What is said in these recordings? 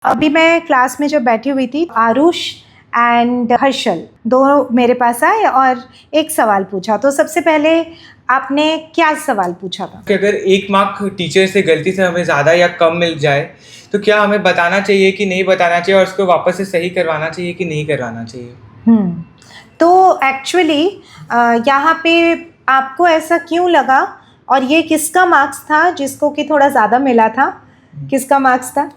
अभी मैं क्लास में जब बैठी हुई थी, आरुष एंड हर्षल दोनों मेरे पास आए और एक सवाल पूछा। तो सबसे पहले आपने क्या सवाल पूछा था? कि अगर एक मार्क टीचर से गलती से हमें ज़्यादा या कम मिल जाए तो क्या हमें बताना चाहिए कि नहीं बताना चाहिए, और उसको वापस से सही करवाना चाहिए कि नहीं करवाना चाहिए? तो एक्चुअली यहाँ पे आपको ऐसा क्यों लगा, और ये किसका मार्क्स था जिसको कि थोड़ा ज़्यादा मिला था? किसका मार्क्स था?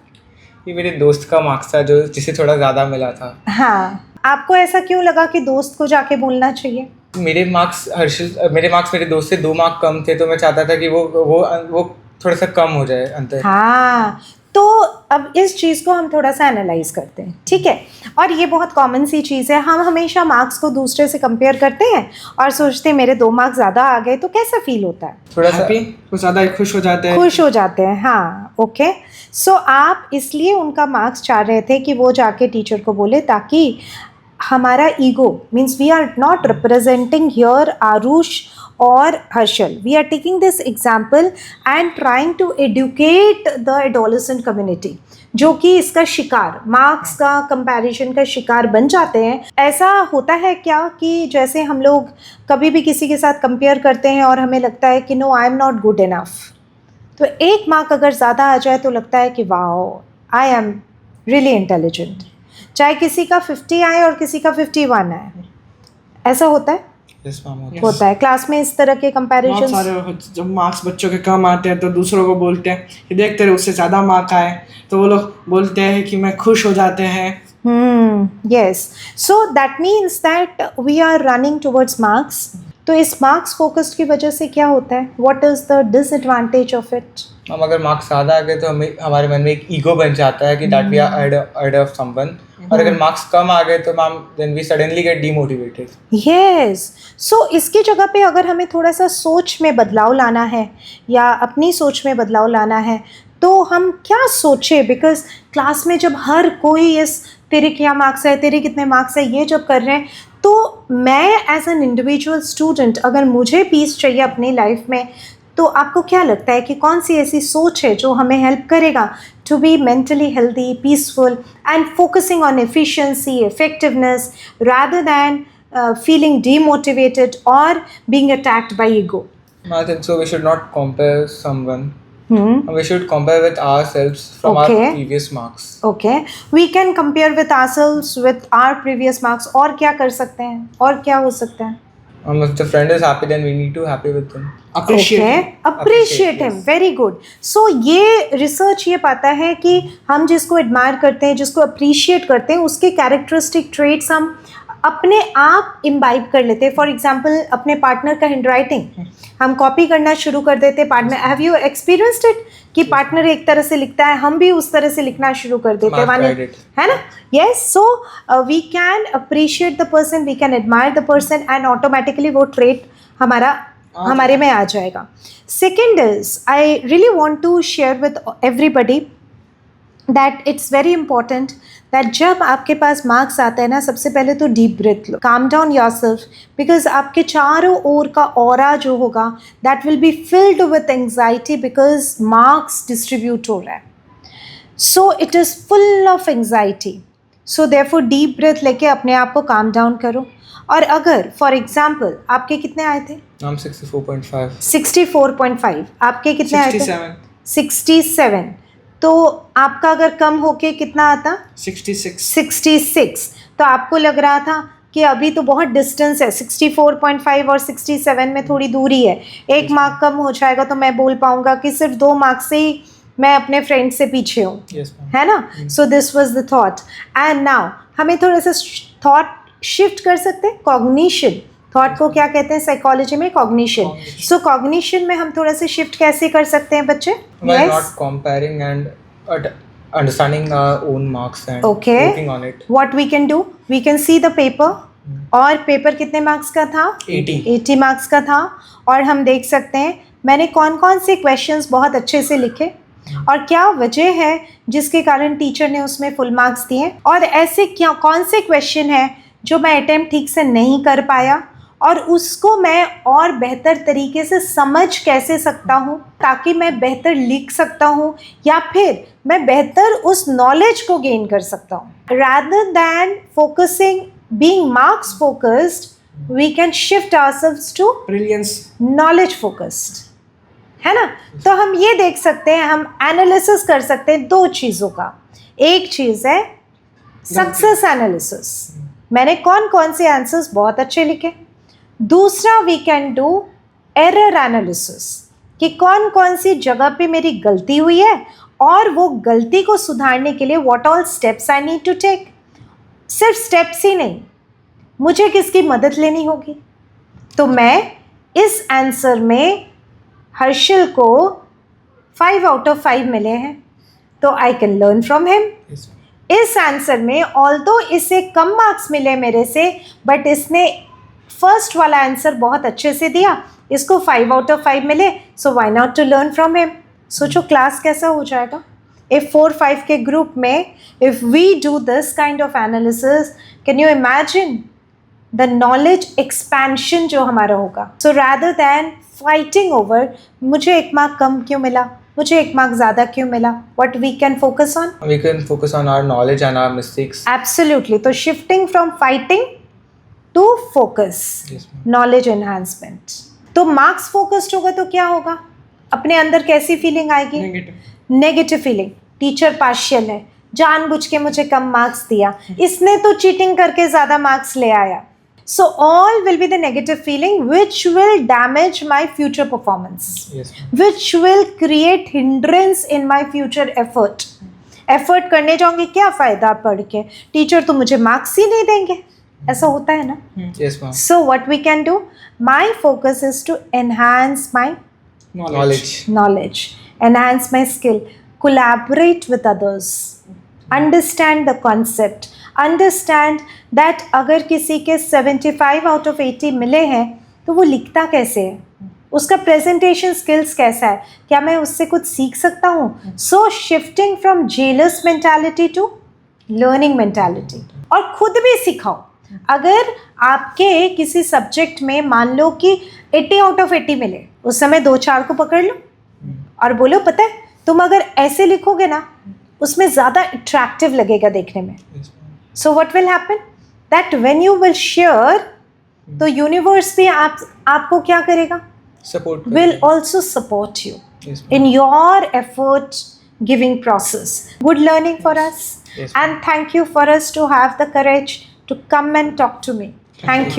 ये मेरे दोस्त का मार्क्स था जो जिसे थोड़ा ज़्यादा मिला था। हाँ, आपको ऐसा क्यों लगा कि दोस्त को जाके बोलना चाहिए? मेरे मार्क्स मेरे दोस्त से 2 मार्क कम थे, तो मैं चाहता था कि वो थोड़ा सा कम हो जाए अंतर। हाँ, तो अब इस चीज़ को हम थोड़ा सा एनालाइज करते हैं, ठीक है? और ये बहुत कॉमन सी चीज़ है, हम हमेशा मार्क्स को दूसरे से कंपेयर करते हैं और सोचते हैं मेरे 2 मार्क्स ज़्यादा आ गए, तो कैसा फील होता है? थोड़ा सा कुछ ज़्यादा खुश हो जाते हैं। हाँ, ओके। सो आप इसलिए उनका मार्क्स चाह रहे थे कि वो जाके टीचर को बोले, ताकि हमारा ego, means we are not representing here Aarush और Harshal, we are taking this example and trying to educate the adolescent community, जो कि इसका शिकार, मार्क्स का कंपैरिजन का शिकार बन जाते हैं। ऐसा होता है क्या कि जैसे हम लोग कभी भी किसी के साथ कंपेयर करते हैं और हमें लगता है कि no, I am not good enough, तो एक मार्क अगर ज़्यादा आ जाए तो लगता है कि wow, I am really intelligent, चाहे किसी का 50 आए और किसी का 51 आए। ऐसा होता है? Yes, होता है क्लास में इस तरह के कंपैरिजन। जब मार्क्स बच्चों के कम आते हैं तो दूसरों को बोलते हैं कि देख तेरे उससे ज़्यादा मार्क आए, तो वो लोग बोलते हैं कि मैं खुश हो जाते हैं। Yes, so that means that we are running towards marks. तो इस मार्क्स फोकस्ड की वजह से क्या होता है? What is the disadvantage of it? हम अगर मार्क्स ज़्यादा आ गए तो हमारे मन में एक ईगो बन जाता है कि that we are ahead of someone, और अगर मार्क्स कम आ गए तो ma'am then we suddenly get demotivated. Yes, so इसकी जगह पे अगर हमें थोड़ा सा सोच में बदलाव लाना है या अपनी सोच में बदलाव लाना है, तो हम क्या सोचे? बिकॉज क्लास में जब हर कोई इस तेरे क्या मार्क्स है, तेरे कितने मार्क्स है, ये जब कर रहे हैं, तो मैं एज एन इंडिविजुअल स्टूडेंट अगर मुझे पीस चाहिए अपनी लाइफ में, तो आपको क्या लगता है कि कौन सी ऐसी सोच है जो हमें हेल्प करेगा to be mentally healthy, peaceful and focusing on efficiency, effectiveness rather than feeling demotivated or being attacked by ego? I think so we should not compare someone. We should compare with ourselves from our previous marks. Okay, we can compare with ourselves with our previous marks. और क्या कर सकते हैं? और क्या हो सकता है? If the friend is happy, then we need to happy with them. Appreciate him. Yes. Very good. So ये रिसर्च ये पाता है कि हम जिसको एडमायर करते हैं, जिसको अप्रिशिएट करते हैं, उसके कैरेक्टरिस्टिक ट्रेट्स हम अपने आप इम्बाइब कर लेते हैं। फॉर एग्जाम्पल, अपने पार्टनर का हैंड राइटिंग हम कॉपी करना शुरू कर देते हैं। Partner, have you experienced it कि पार्टनर एक तरह से लिखता है, हम भी उस तरह से लिखना शुरू कर देते हैं, है ना? Yes, so we can appreciate the person, we can admire the person, and automatically वो ट्रेट हमारे में आ जाएगा। Second is, I really want to share with everybody that it's very important that जब आपके पास मार्क्स आता है ना, सबसे पहले तो deep breath low, calm down yourself, because आपके चारों ओर का ऑरा जो होगा that will be filled with anxiety, because marks distribute हो रहा है, so it is full of anxiety. So therefore deep breath लेके अपने आप को काम डाउन करो। और अगर फॉर एग्जाम्पल आपके कितने आए थे? 64.5। 64.5। आपके कितने आए थे? 67। तो आपका अगर कम होके कितना आता? 66। तो आपको लग रहा था कि अभी तो बहुत डिस्टेंस है, 64.5 और 67 में थोड़ी दूरी है, एक मार्क कम हो जाएगा तो मैं बोल पाऊंगा कि सिर्फ 2 मार्क से ही मैं अपने फ्रेंड से पीछे हूँ, है ना? So this was the thought, and now हमें थोड़ा सा थॉट शिफ्ट कर सकते हैं। कॉग्निशन, थॉट को क्या कहते हैं साइकोलॉजी में? कॉग्निशन। सो कॉग्निशन में हम थोड़ा सा शिफ्ट कैसे कर सकते हैं बच्चे? By not comparing and understanding our own marks and working on it. What we can do? We can see the paper. और पेपर कितने मार्क्स का था? 80 मार्क्स का था। और हम देख सकते हैं मैंने कौन कौन से क्वेश्चंस बहुत अच्छे से लिखे और क्या वजह है जिसके कारण टीचर ने उसमें फुल मार्क्स दिए, और ऐसे क्या कौन से क्वेश्चन हैं जो मैं अटेम्प्ट ठीक से नहीं कर पाया और उसको मैं और बेहतर तरीके से समझ कैसे सकता हूँ। ताकि मैं बेहतर लिख सकता हूँ या फिर मैं बेहतर उस नॉलेज को गेन कर सकता हूँ. Rather than focusing being marks focused, we can shift ourselves to brilliance. Knowledge focused, है ना. तो हम ये देख सकते हैं, हम एनालिसिस कर सकते हैं दो चीज़ों का. एक चीज़ है सक्सेस एनालिसिस, मैंने कौन कौन से आंसर्स बहुत अच्छे लिखे. दूसरा we can do error analysis, कि कौन कौन सी जगह पे मेरी गलती हुई है और वो गलती को सुधारने के लिए what all steps I need to take. सिर्फ स्टेप्स ही नहीं, मुझे किसकी मदद लेनी होगी. तो मैं इस आंसर में हर्षल को 5 out of 5 मिले हैं, तो I can learn from him. इस आंसर में ऑल्दो इसे कम मार्क्स मिले मेरे से, बट इसने फर्स्ट वाला आंसर बहुत अच्छे से दिया, इसको 5 out of 5 मिले, so why not to learn from him. सोचो क्लास कैसा हो जाएगा if 4-5 के ग्रुप में, if we do this kind of analysis, can you imagine the knowledge expansion जो हमारा होगा. so rather than fighting over मुझे 1 मार्क कम क्यों मिला, मुझे 1 मार्क ज़्यादा क्यों मिला, what we can focus on, We can focus on our knowledge and our mistakes. absolutely. तो shifting from fighting to focus, Yes, ma'am. knowledge enhancement. तो marks focused होगा तो क्या होगा, अपने अंदर कैसी फीलिंग आएगी, negative. Negative feeling. Teacher partial है, जानबूझ के मुझे कम मार्क्स दिया, इसने तो चीटिंग करके ज़्यादा मार्क्स ले आया. So all will be the negative feeling which will damage my future performance, Yes, ma'am. Which will create hindrance in my future effort. Effort करने जाऊंगी, क्या फ़ायदा पढ़ के, टीचर तो मुझे मार्क्स ही नहीं देंगे. ऐसा होता है ना. Yes, ma'am. So what we can do, my focus is to enhance my knowledge, enhance my skill, collaborate with others, understand the concept, understand that अगर किसी के 75 out of 80 मिले हैं तो वो लिखता कैसे है, उसका प्रेजेंटेशन स्किल्स कैसा है, क्या मैं उससे कुछ सीख सकता हूँ. So shifting from jealous mentality to learning mentality. और खुद भी सिखाओ. अगर आपके किसी सब्जेक्ट में मान लो कि 80 out of 80 मिले, उस समय 2-4 को पकड़ लो और बोलो पता है तुम अगर ऐसे लिखोगे ना उसमें ज़्यादा अट्रैक्टिव लगेगा देखने में. Yes, ma'am. So what will happen that when you will share, तो यूनिवर्स भी आपको क्या करेगा, Support. will also support you Yes, ma'am. in your effort giving process. Good learning for us. Yes, And thank you for us to have the courage to come and talk to me. Thank you.